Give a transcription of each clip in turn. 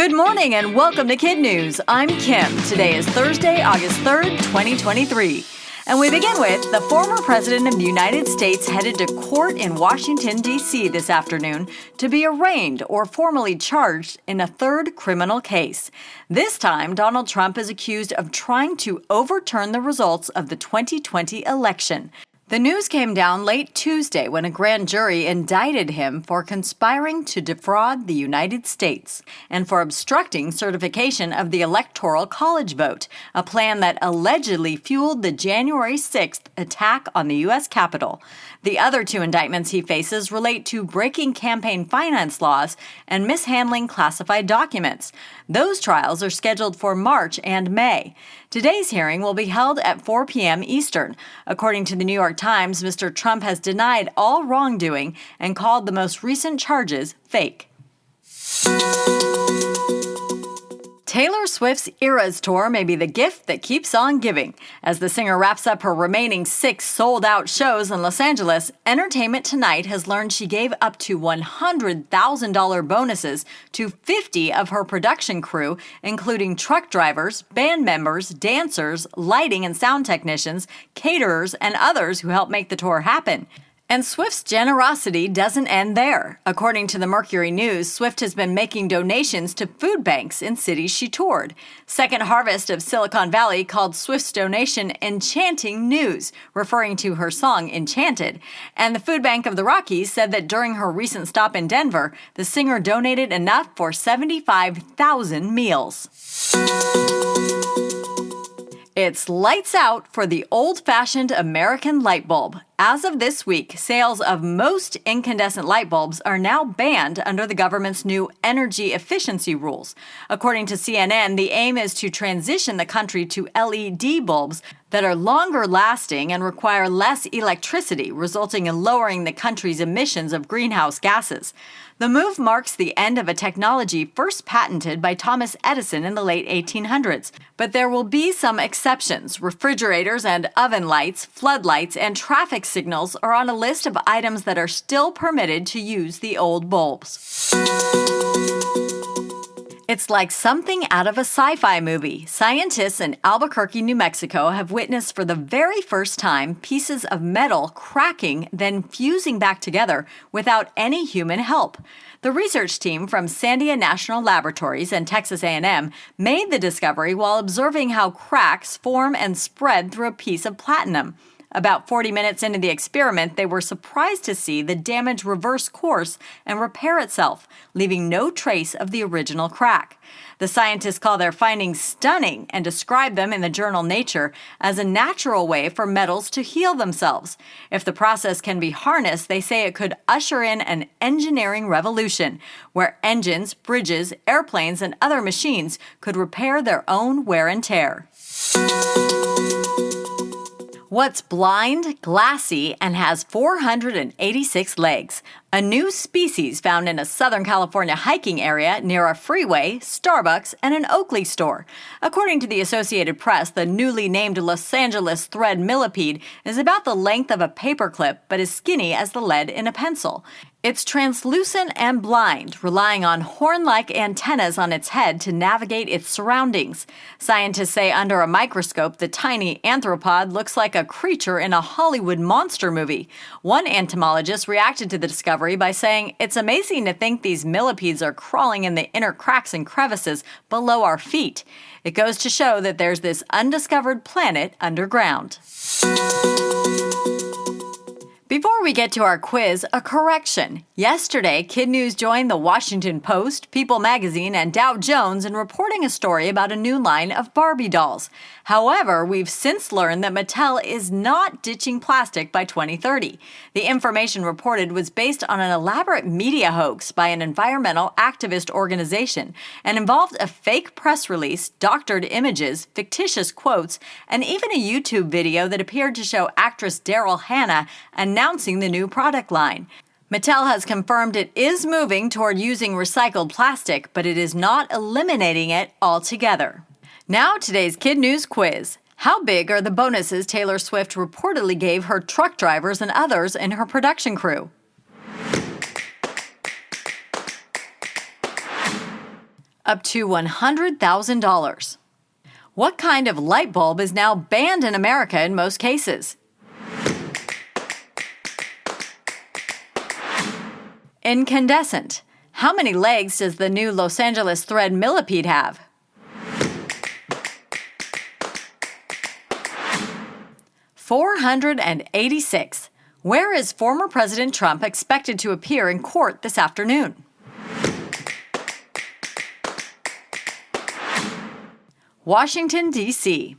Good morning and welcome to KidNuz. I'm Kim. Today is Thursday, August 3rd, 2023. And we begin with the former president of the United States headed to court in Washington, D.C. this afternoon to be arraigned or formally charged in a third criminal case. This time, Donald Trump is accused of trying to overturn the results of the 2020 election. The news came down late Tuesday when a grand jury indicted him for conspiring to defraud the United States and for obstructing certification of the Electoral College vote, a plan that allegedly fueled the January 6th attack on the U.S. Capitol. The other two indictments he faces relate to breaking campaign finance laws and mishandling classified documents. Those trials are scheduled for March and May. Today's hearing will be held at 4 p.m. Eastern. According to the New York Times, Mr. Trump has denied all wrongdoing and called the most recent charges fake. Taylor Swift's Eras Tour may be the gift that keeps on giving. As the singer wraps up her remaining 6 sold-out shows in Los Angeles, Entertainment Tonight has learned she gave up to $100,000 bonuses to 50 of her production crew, including truck drivers, band members, dancers, lighting and sound technicians, caterers, and others who help make the tour happen. And Swift's generosity doesn't end there. According to the Mercury News, Swift has been making donations to food banks in cities she toured. Second Harvest of Silicon Valley called Swift's donation enchanting news, referring to her song Enchanted. And the Food Bank of the Rockies said that during her recent stop in Denver, the singer donated enough for 75,000 meals. It's lights out for the old-fashioned American light bulb. As of this week, sales of most incandescent light bulbs are now banned under the government's new energy efficiency rules. According to CNN, the aim is to transition the country to LED bulbs that are longer lasting and require less electricity, resulting in lowering the country's emissions of greenhouse gases. The move marks the end of a technology first patented by Thomas Edison in the late 1800s. But there will be some exceptions. Refrigerators and oven lights, floodlights, and traffic signals are on a list of items that are still permitted to use the old bulbs. It's like something out of a sci-fi movie. Scientists in Albuquerque, New Mexico have witnessed for the very first time pieces of metal cracking, then fusing back together without any human help. The research team from Sandia National Laboratories and Texas A&M made the discovery while observing how cracks form and spread through a piece of platinum. About 40 minutes into the experiment, they were surprised to see the damage reverse course and repair itself, leaving no trace of the original crack. The scientists call their findings stunning and describe them in the journal Nature as a natural way for metals to heal themselves. If the process can be harnessed, they say it could usher in an engineering revolution, where engines, bridges, airplanes, and other machines could repair their own wear and tear. What's blind, glassy, and has 486 legs? A new species found in a Southern California hiking area near a freeway, Starbucks, and an Oakley store. According to the Associated Press, the newly named Los Angeles thread millipede is about the length of a paperclip but as skinny as the lead in a pencil. It's translucent and blind, relying on horn-like antennas on its head to navigate its surroundings. Scientists say under a microscope, the tiny anthropod looks like a creature in a Hollywood monster movie. One entomologist reacted to the discovery by saying, "It's amazing to think these millipedes are crawling in the inner cracks and crevices below our feet. It goes to show that there's this undiscovered planet underground." Before we get to our quiz, a correction. Yesterday, KidNuz joined the Washington Post, People Magazine, and Dow Jones in reporting a story about a new line of Barbie dolls. However, we've since learned that Mattel is not ditching plastic by 2030. The information reported was based on an elaborate media hoax by an environmental activist organization and involved a fake press release, doctored images, fictitious quotes, and even a YouTube video that appeared to show actress Daryl Hannah announcing the new product line. Mattel has confirmed it is moving toward using recycled plastic, but it is not eliminating it altogether. Now, today's KidNuz quiz. How big are the bonuses Taylor Swift reportedly gave her truck drivers and others in her production crew? up to $100,000. What kind of light bulb is now banned in America in most cases? Incandescent. How many legs does the new Los Angeles thread millipede have? 486. Where is former President Trump expected to appear in court this afternoon? Washington, D.C.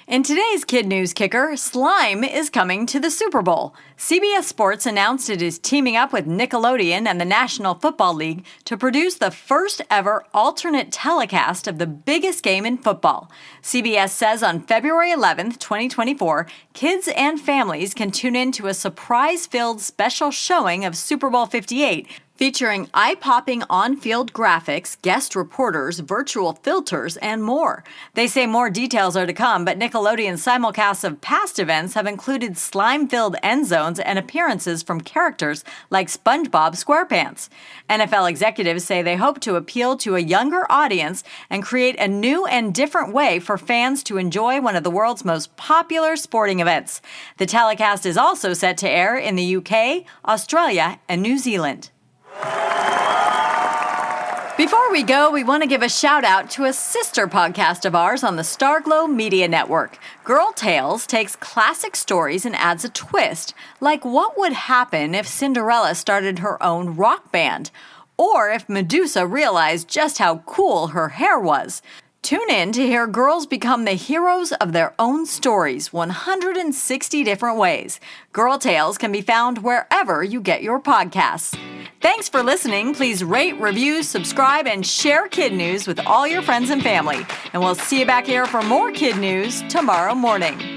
In today's Kid News Kicker, Slime is coming to the Super Bowl. CBS Sports announced it is teaming up with Nickelodeon and the National Football League to produce the first ever alternate telecast of the biggest game in football. CBS says on February 11th, 2024, kids and families can tune in to a surprise-filled special showing of Super Bowl 58, featuring eye-popping on-field graphics, guest reporters, virtual filters, and more. They say more details are to come, but Nickelodeon's simulcasts of past events have included slime-filled end zones and appearances from characters like SpongeBob SquarePants. NFL executives say they hope to appeal to a younger audience and create a new and different way for fans to enjoy one of the world's most popular sporting events. The telecast is also set to air in the UK, Australia, and New Zealand. Before we go, we want to give a shout out to a sister podcast of ours on the Starglow Media Network. Girl Tales takes classic stories and adds a twist, like what would happen if Cinderella started her own rock band, or if Medusa realized just how cool her hair was. Tune in to hear girls become the heroes of their own stories 160 different ways. Girl Tales can be found wherever you get your podcasts. Thanks for listening. Please rate, review, subscribe, and share Kid News with all your friends and family. And we'll see you back here for more Kid News tomorrow morning.